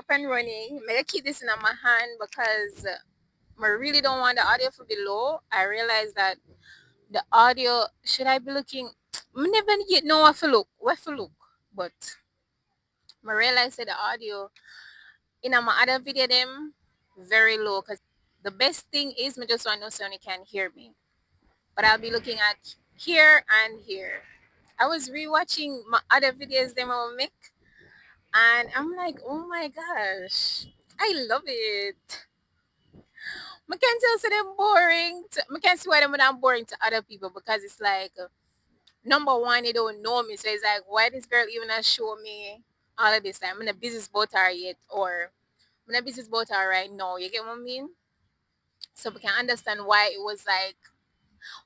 up and running. May I keep this in my hand because I really don't want the audio to be low. I realize that the audio should I be looking I never yet know where to look. But I realize that the audio in my other video them very low because the best thing is me just want to know so you can hear me. But I'll be looking at here and here. I was rewatching my other videos them I will make and I'm like, oh my gosh, I love it. I can tell say them boring. I can see why them not boring to other people because it's like number one, they don't know me, so it's like why this girl even not show me all of this time. I'm in a business about her yet, or I'm in a business about her right now. You get what I mean? So we can understand why it was like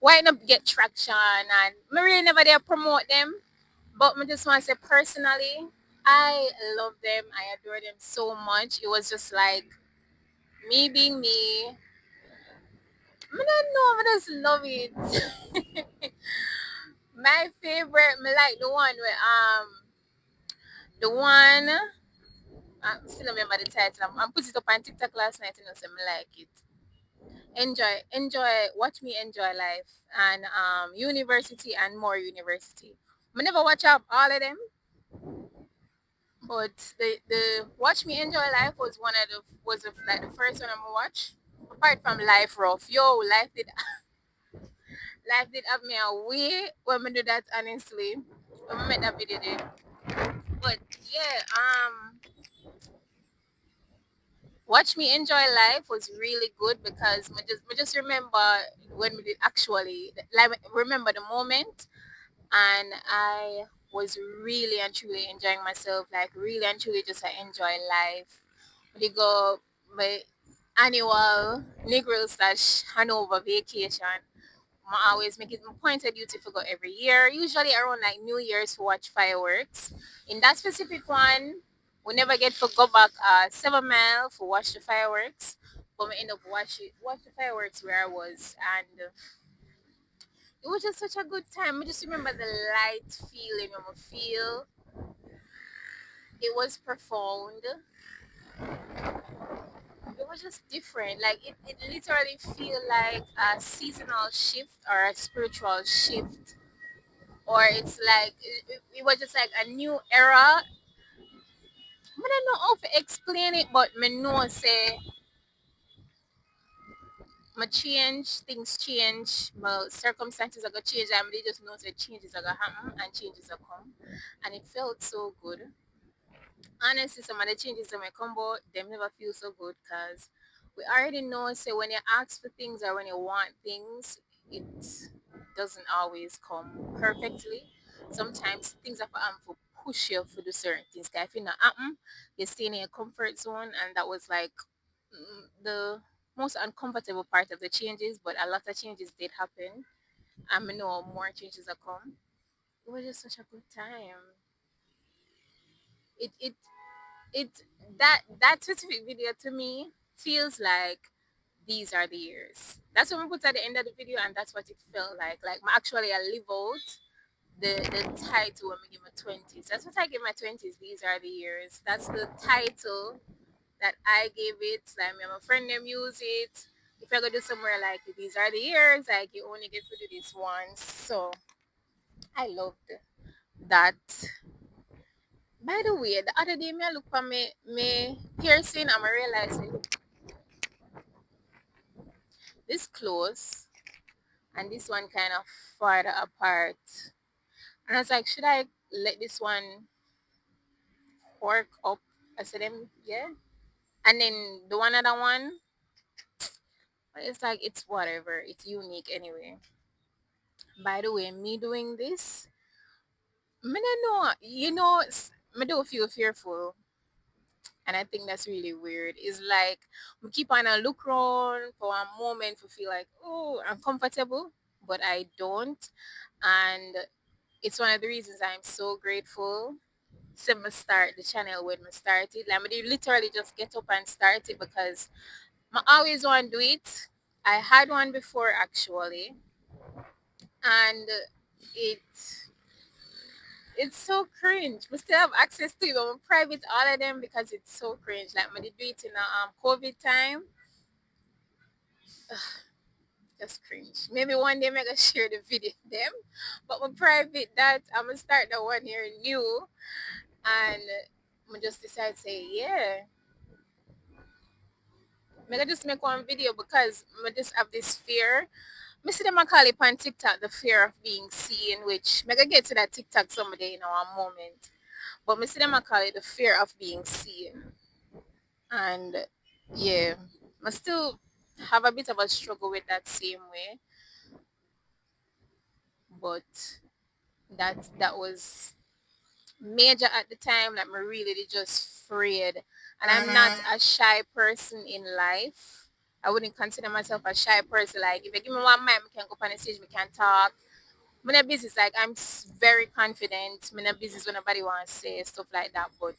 why not get traction and me really never there promote them. But I just want to say personally, I love them. I adore them so much. It was just like me being me. I don't know, I just love it. My favorite, me like the one where the one I still remember the title. I'm put it up on TikTok last night and I said me like it. Watch me enjoy life and university and more university. I never watch up all of them, but the watch me enjoy life was one of the like the first one I'm gonna watch. Apart from life rough, yo, life did have me away when we do that honestly. When we made that video there. But yeah, watch me enjoy life was really good because me just remember when we did actually like remember the moment and I was really and truly enjoying myself, like really and truly just I enjoy life. We go my annual Negro slash Hanover vacation. I always make it my point of duty to go every year, usually around like New Year's to watch fireworks. In that specific one, we never get to go back 7 Mile to watch the fireworks, but we end up watch the fireworks where I was, and it was just such a good time. I just remember the light feeling when we feel it was profound. It was just different. Like it literally feel like a seasonal shift or a spiritual shift, or it's like it was just like a new era. I don't know how to explain it, but me know say my change, things change, my circumstances are gonna change, and they just know that changes are gonna happen and changes are come, and it felt so good. Honestly, some of the changes in my combo, them never feel so good because we already know. Say when you ask for things or when you want things, it doesn't always come perfectly. Sometimes things have to push you to do certain things. 'Cause if it not happen, you stay in your comfort zone, and that was like the most uncomfortable part of the changes. But a lot of changes did happen, and I know more changes are come. It was just such a good time. It it that specific video to me feels like these are the years. That's what we put at the end of the video, and that's what it felt like. Like actually, I live out the title when we give my 20s. That's what I give my 20s. These are the years. That's the title that I gave it. Like me and my friend them use it. If I go to somewhere like these are the years, like you only get to do this once. So I loved that. By the way, the other day me I look for me piercing and I realized this close and this one kind of farther apart. And I was like, should I let this one work up? I said, yeah. And then the one other one, it's like, it's whatever. It's unique anyway. By the way, me doing this, me don't know, me do feel fearful. And I think that's really weird. It's like, we keep on a look around for a moment to feel like, oh, I'm comfortable, but I don't. And it's one of the reasons I'm so grateful to me start the channel when I started. Like I did literally just get up and start it because I always want to do it. I had one before actually, and it It's so cringe. We still have access to it, but we private all of them because it's so cringe. Like when they do it in the COVID time, just cringe. Maybe one day I'm gonna share the video with them, but we private that. I'm gonna start the one here new, and I just decide say yeah. I just make one video because I just have this fear. I see them a call it on TikTok the fear of being seen, which I gonna get to that TikTok someday in a moment. But I see them a call it the fear of being seen. And yeah, I still have a bit of a struggle with that same way. But that was major at the time. Like, me really did just afraid. And I'm not a shy person in life. I wouldn't consider myself a shy person. Like, if you give me one mic, I can go up on the stage, we can talk. I'm not busy. Like, I'm very confident. I'm not busy when nobody wants to say stuff like that. But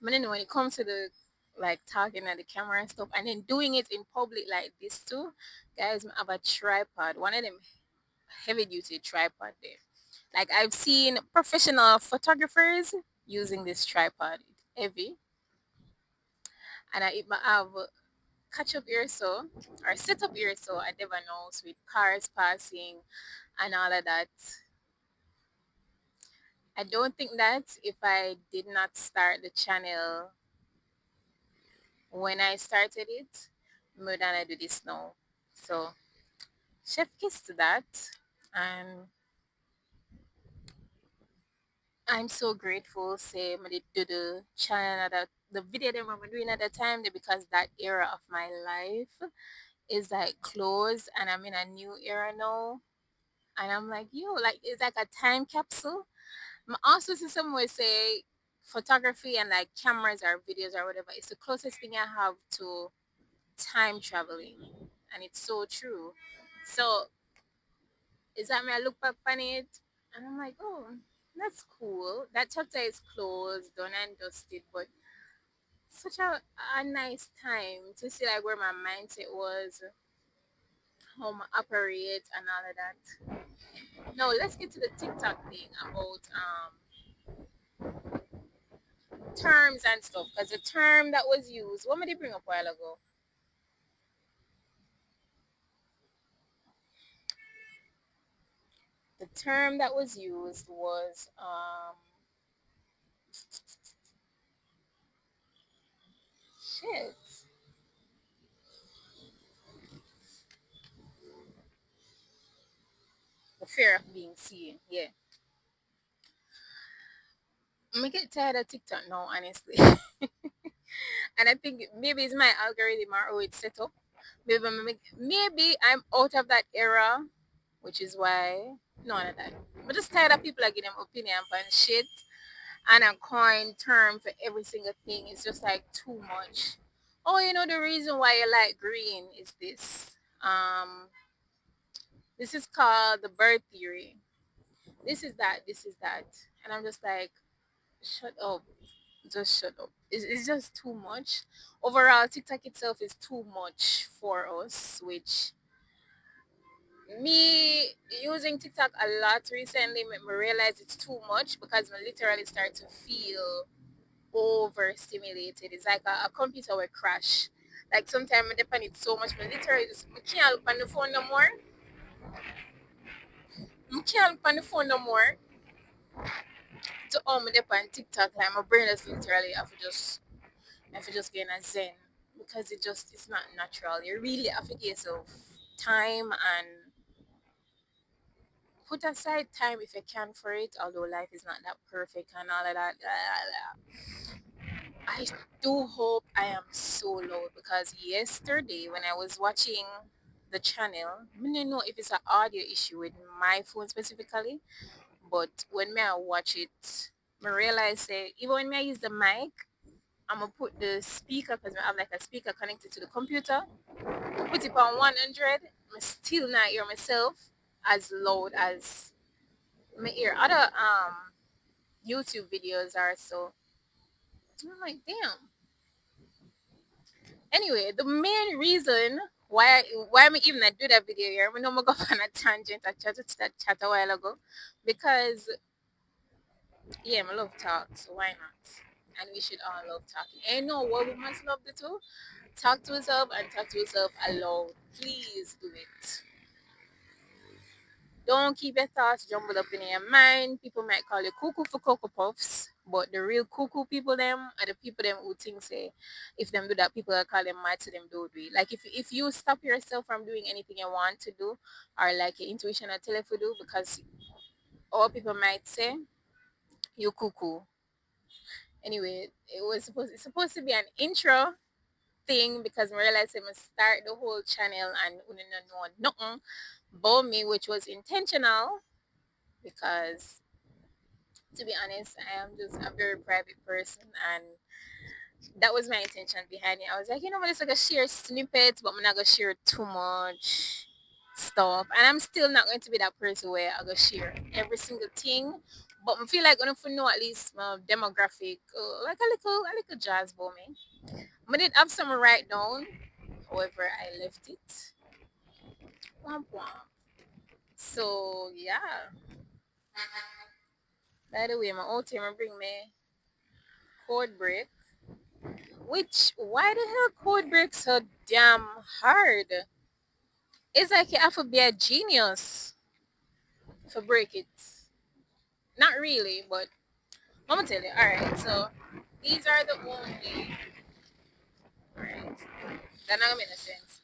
I don't know when it comes to the like talking at the camera and stuff, and then doing it in public like this too, guys. I have a tripod. One of them heavy duty tripod there. Like, I've seen professional photographers using this tripod. It's heavy. And I might have catch up here so or set up here so I never knows with cars passing and all of that. I don't think that if I did not start the channel when I started it, more than I do this now. So chef kiss to that. And I'm so grateful, say, I did do the channel that the video that I'm doing at the time because that era of my life is like closed and I'm in a new era now. And I'm like, yo, like it's like a time capsule. I'm also see someone say photography and like cameras or videos or whatever. It's the closest thing I have to time traveling. And it's so true. So is that me I look back on it and I'm like, oh, that's cool. That chapter is closed, done and dusted, but such a nice time to see like where my mindset was, how I operate and all of that. No, let's get to the TikTok thing about terms and stuff. Because the term that was used, what did they bring up a while ago? The term that was used was shit. The fear of being seen. Yeah. I get tired of TikTok now, honestly. And I think maybe it's my algorithm or how it's set up. Maybe I'm out of that era, which is why none of that. I'm just tired of people like giving them opinion on shit and a coin term for every single thing. It's just like too much. Oh, you know the reason why you like green is this. This is called the bird theory. This is that. This is that. And I'm just like, shut up. Just shut up. It's just too much. Overall, TikTok itself is too much for us, which me using TikTok a lot recently made me realize it's too much because I literally start to feel overstimulated. It's like a computer will crash. Like sometimes I depend it so much, but literally just I can't look on the phone no more. I can't look on the phone no more. To me depend TikTok, like my brain is literally I have to just get in a zen because it's not natural. You really have to give yourself time and put aside time if you can for it, although life is not that perfect and all of that. I do hope I am so loud because yesterday when I was watching the channel, I don't know if it's an audio issue with my phone specifically, but when I watch it, I realize that even when I use the mic, I'm gonna put the speaker because I have like a speaker connected to the computer. I put it on 100. I'm still not hear myself as loud as my hear other YouTube videos are. So I'm like, damn. Anyway, the main reason why I'm even I do that video here, I know I'm go on a tangent. I chatted to that chat a while ago because Yeah, I love talk, so why not? And we should all love talking. And no, what we must love the too? Talk to yourself and talk to yourself aloud. Please do it. Don't keep your thoughts jumbled up in your mind. People might call you cuckoo for cocoa puffs, but the real cuckoo people them are the people them who think say if them do that, people are call them mad to them do it. Like if you stop yourself from doing anything you want to do, or like your intuition will tell you to do, because all people might say you cuckoo. Anyway, it's supposed to be an intro thing because I realized I must start the whole channel and we didn't know nothing about me, which was intentional because to be honest, I am just a very private person and that was my intention behind it. I was like, I'm just gonna share snippets, but I'm not gonna share too much stuff. And I'm still not going to be that person where I go share every single thing. But I feel like I'm gonna know at least my demographic, like a little jazz for me. I did have some write down, however I left it. Womp womp. So yeah. By the way, my old team bring me code break. Which why the hell code break so damn hard? It's like you have to be a genius to break it. Not really, but I'm gonna tell you. Alright, so these are the only right. That not gonna make no sense.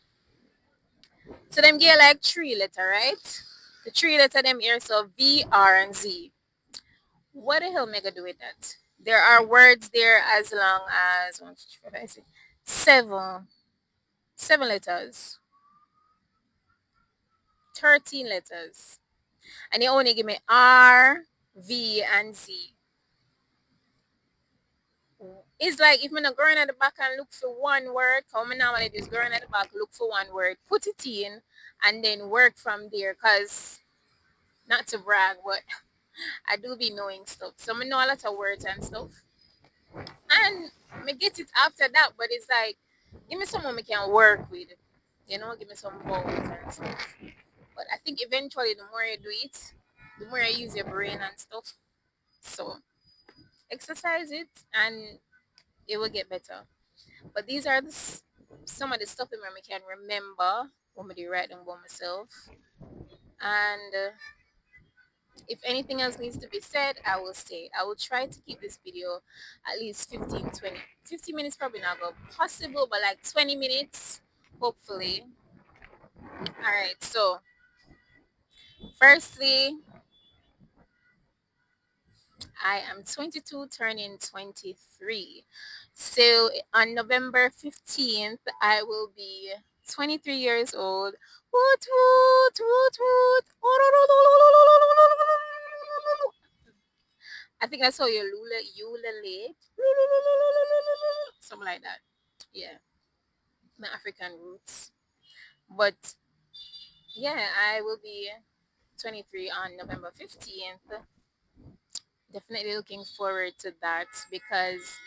So them get like three letter, right? The three letter them here, so V, R, and Z. What the hell Mega do with that? There are words there as long as one, two, three, four, five, six, seven letters, 13 letters, and you only give me R, V, and Z. It's like if I'm not going at the back and look for one word, how I normally just going at the back, look for one word, put it in, and then work from there. Cause not to brag, but I do be knowing stuff. So I know a lot of words and stuff. And me get it after that, but it's like give me someone we can work with. Give me some vowels and stuff. But I think eventually the more you do it, the more you use your brain and stuff. So exercise it and it will get better. But these are some of the stuff that I can remember when I do write them by myself. And if anything else needs to be said, I will say. I will try to keep this video at least 15, 20, 50 minutes probably not go possible, but like 20 minutes, hopefully. All right, so firstly, I am 22 turning 23. So on November 15th, I will be 23 years old. Woot, woot, woot, woot. I think that's how you ululate. Something like that. Yeah, my African roots. But yeah, I will be 23 on November 15th. Definitely looking forward to that because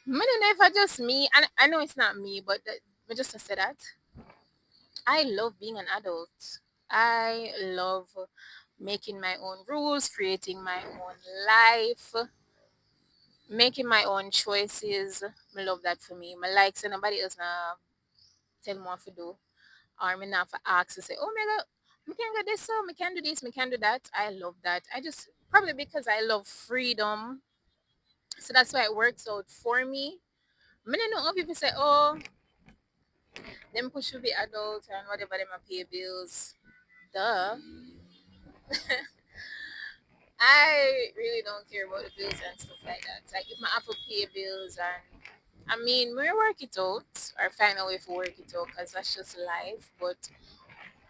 I don't know if I just me, and I know it's not me, but just to say that I love being an adult. I love making my own rules, creating my own life, making my own choices. I love that for me. My likes and nobody else now tell me what to do. Or me not for ask to say, oh my god, we can get this, so we can do this, we can do that. I love that. I just probably because I love freedom. So that's why it works out for me. I don't know how people say, oh, them push should be adult and whatever them a pay bills. Duh. I really don't care about the bills and stuff like that. Like if my Apple pay bills and I mean we work it out or find a way to work it out because that's just life. But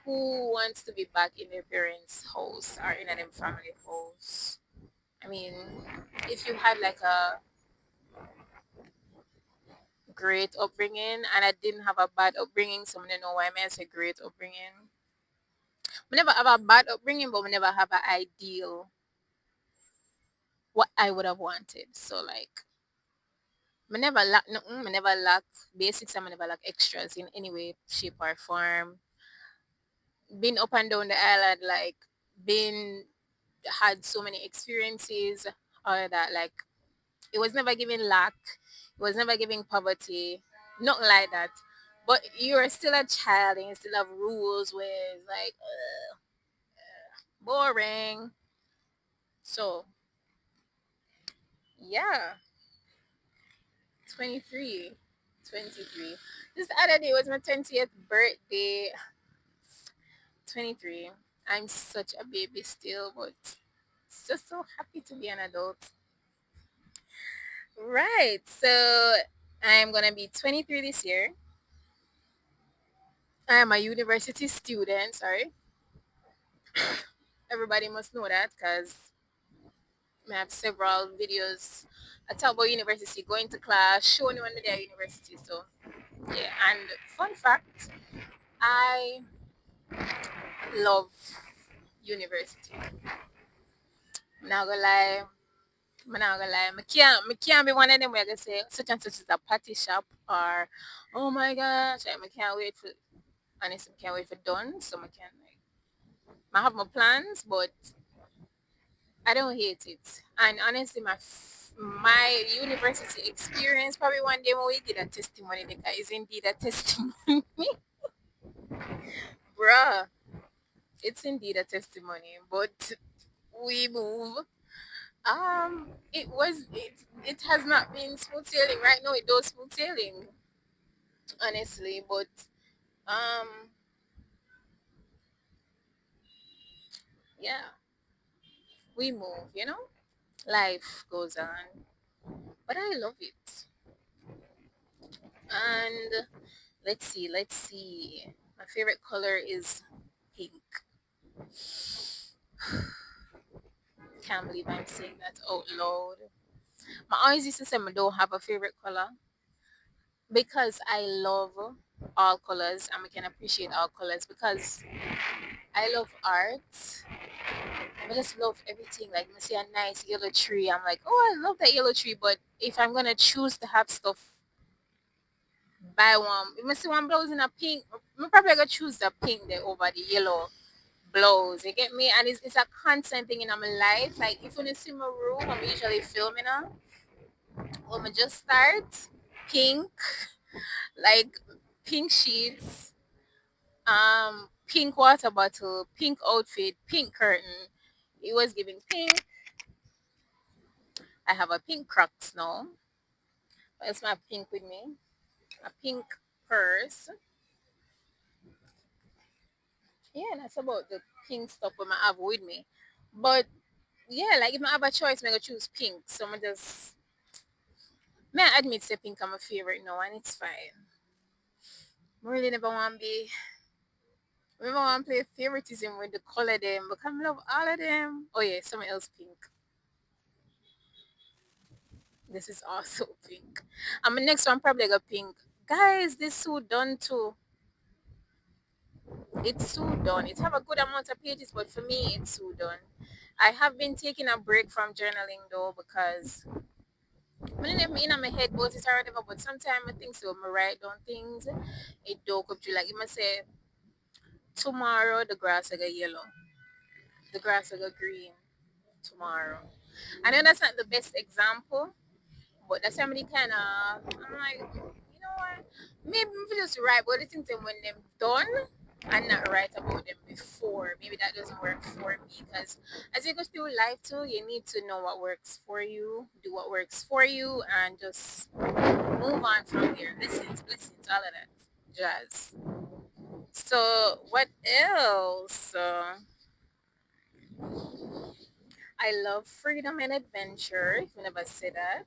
who wants to be back in their parents' house or in a them family house? I mean, if you had like a great upbringing and I didn't have a bad upbringing, so I don't know why I say great upbringing. We never have a bad upbringing, but we never have an ideal what I would have wanted. So like, we never lack nothing. We never lack basics, and we never lack extras in any way, shape, or form. Been up and down the island, like been had so many experiences. all of that. Like it was never giving lack, it was never giving poverty, nothing like that. But you're still a child and you still have rules with like boring. So yeah, 23, 23. This other day was my 20th birthday. 23. I'm such a baby still, but just so happy to be an adult. Right. So I'm gonna be 23 this year. I am a university student. Sorry, everybody must know that because I have several videos. I talk about university, going to class, showing you when they're at university. So yeah, and fun fact, I love university. I'm not gonna lie. I'm not gonna lie. I can't be one of them where I can say such and such is a party shop or oh my gosh, I can't wait for honestly I can't wait for done. So I can like I have my plans, but I don't hate it. And honestly, my university experience probably one day when we did a testimony, the guy is indeed a testimony, bruh. It's indeed a testimony, but we move. It has not been smooth sailing. Right now, it does smooth sailing, honestly. But um, yeah, we move. Life goes on, but I love it. And let's see. My favorite color is pink. Can't believe I'm saying that out loud. My always used to say I don't have a favorite color because I love all colors and we can appreciate all colors because I love art. I just love everything. Like, I see a nice yellow tree. I'm like, oh, I love that yellow tree. But if I'm gonna choose to have stuff, buy one. If I see one blouse in a pink, I'm probably gonna choose the pink there over the yellow blows. You get me? And it's a constant thing in my life. Like if you see my room, I'm usually filming her. When I just start, pink, like pink sheets, pink water bottle, pink outfit, pink curtain. It was giving pink. I have a pink Crocs now. Where's my pink with me? A pink purse. Yeah, that's about the pink stuff when I have with me. But yeah, like if I have a choice, I'm gonna choose pink. So I just may I admit say pink I'm a favorite now and it's fine. I really never want to be never want to play favoritism with the color them because I love all of them. Oh yeah, someone else pink. This is also pink. And my next one probably got pink. Guys, this suit done too. It's so done. It have a good amount of pages, but for me it's so done. I have been taking a break from journaling though because when it me in my head both it or whatever, but sometimes I think so I write down things, it don't come true. Like if I say tomorrow the grass will go yellow, the grass will go green tomorrow. I know that's not the best example, but that's how many kind of I'm like, you know what? Maybe we just write about the things and when them done and not write about them before. Maybe that doesn't work for me because as you go through life too, you need to know what works for you, do what works for you, and just move on from there. Blessings, all of that jazz. So what else? I love freedom and adventure. If you never say that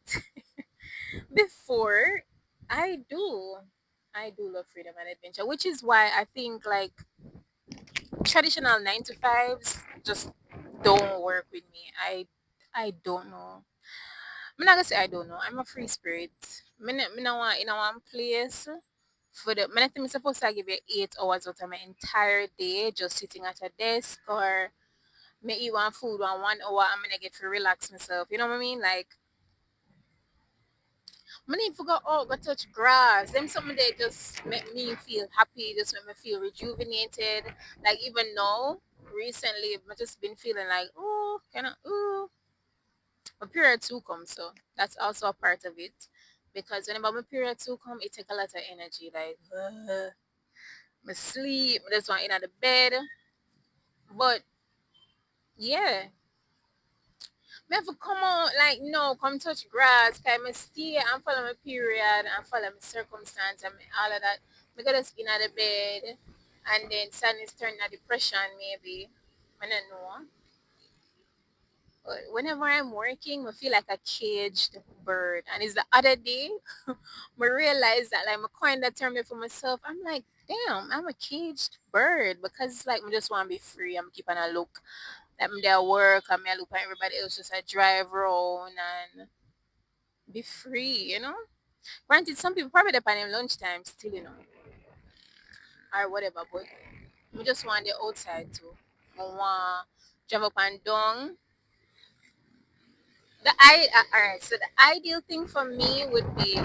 before, I do. I do love freedom and adventure, which is why I think like traditional 9 to 5s just don't work with me. I don't know. I'm not gonna say I don't know. I'm a free spirit. Me not want in a one place for the me not think I'm supposed to give you 8 hours out of my entire day just sitting at a desk or me eat one food 1 hour I'm gonna get to relax myself. You know what I mean? Like I need to go out, go touch grass. Them something that just make me feel happy, just make me feel rejuvenated. Like even now, recently, I've just been feeling like, oh, kind of, ooh. My period too come, so that's also a part of it. Because whenever my period too come, it take a lot of energy. Like, me sleep, I just want in the bed. But yeah, me have to come out like no, come touch grass, cause me stay and follow my period and follow my circumstance and all of that. Me gotta in the bed and then sadness turn to depression maybe. I don't know. But whenever I'm working, I feel like a caged bird. And it's the other day, I realized that like I'm coined that term for myself. I'm like, damn, I'm a caged bird because it's like I just want to be free. I'm keeping a look. Like I'm there work, I'm there look at everybody else just I drive around and be free, you know? Granted, some people probably depend on lunchtime still, or whatever, but I just want the outside too. I want drive up and down. All right. So the ideal thing for me would be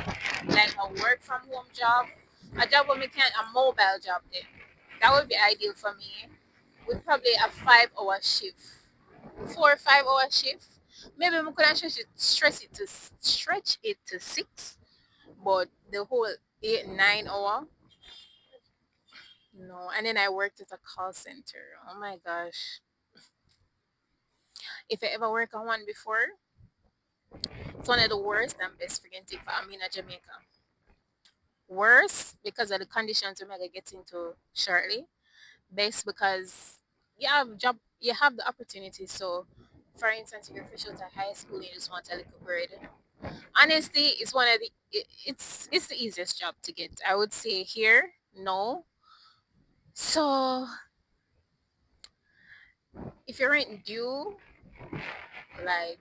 like a work from home job, a job where we can a mobile job. Then that would be ideal for me. With probably a 5 hour shift, 4 or 5 hour shift. Maybe we could stretch it to six, but the whole 8 9 hour. No, and then I worked at a call center. Oh my gosh! If I ever work on one before, it's one of the worst and best freaking thing for me in Jamaica. Worse because of the conditions we're gonna get into shortly. Best because you have the opportunity. So, for instance, if you're fresh out of high school and you just want a little bread, honestly, it's one of it's the easiest job to get. I would say here, no. So, if you're rent due, like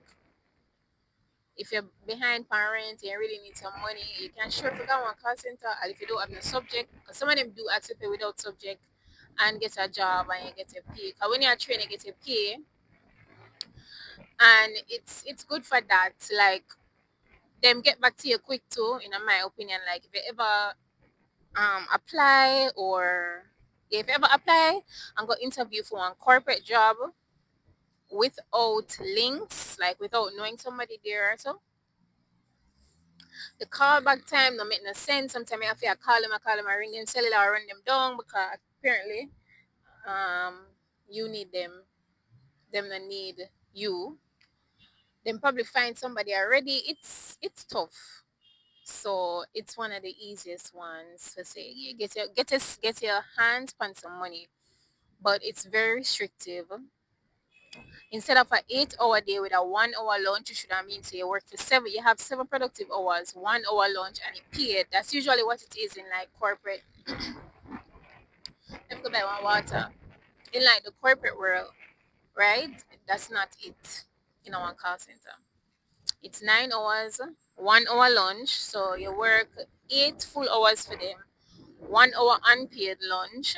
if you're behind parents and you really need some money, you can sure figure one call center. And if you don't have the subject, because some of them do accept it without subject and get a job and you get a pay. Because when you're trained, you get a pay, and it's good for that. Like them get back to you quick too. In my opinion, like if you ever apply or yeah, if you ever apply and go interview for one corporate job without links, like without knowing somebody there or so, the callback time don't make no sense. Sometimes I have to call them, I ring them cellular, I run them down because apparently you need them don't need you. Then probably find somebody already. It's tough. So it's one of the easiest ones to say you get your hands on some money. But it's very restrictive. Instead of an 8 hour day with a 1 hour lunch, you should have mean so you work for seven. You have 7 productive hours, 1 hour lunch, and it paid. That's usually what it is in like corporate. Let me go buy one water. In like the corporate world, right? That's not it in our call center. It's 9 hours, 1 hour lunch. So you work 8 full hours for them, 1 hour unpaid lunch,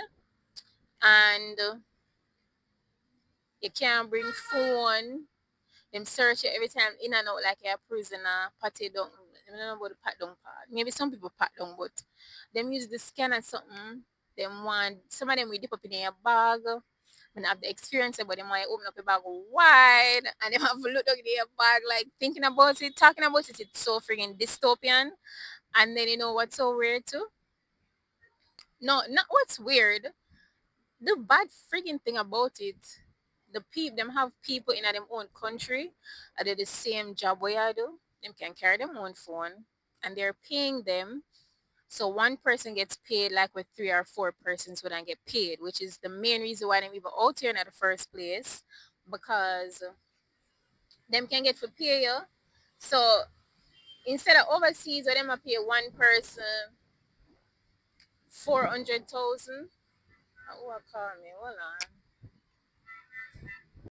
and you can't bring phone. Them search you every time in and out like you're a prisoner, pat it down. I don't know about the pat down part. Maybe some people pat down, but them use the scan or something. Them want some of them we dip up in your bag. When I have the experience but them want you open up your bag wide and them have to look down in your bag like thinking about it, talking about it, it's so freaking dystopian. And then you know what's so weird too? No, not what's weird. The bad freaking thing about it, them have people in their own country that do the same job where I do. Them can carry their own phone and they're paying them. So one person gets paid like with 3 or 4 persons wouldn't get paid, which is the main reason why them even out here in the first place. Because them can get for pay you. So instead of overseas where them a pay one person 400,000. Who will call me? Hold on.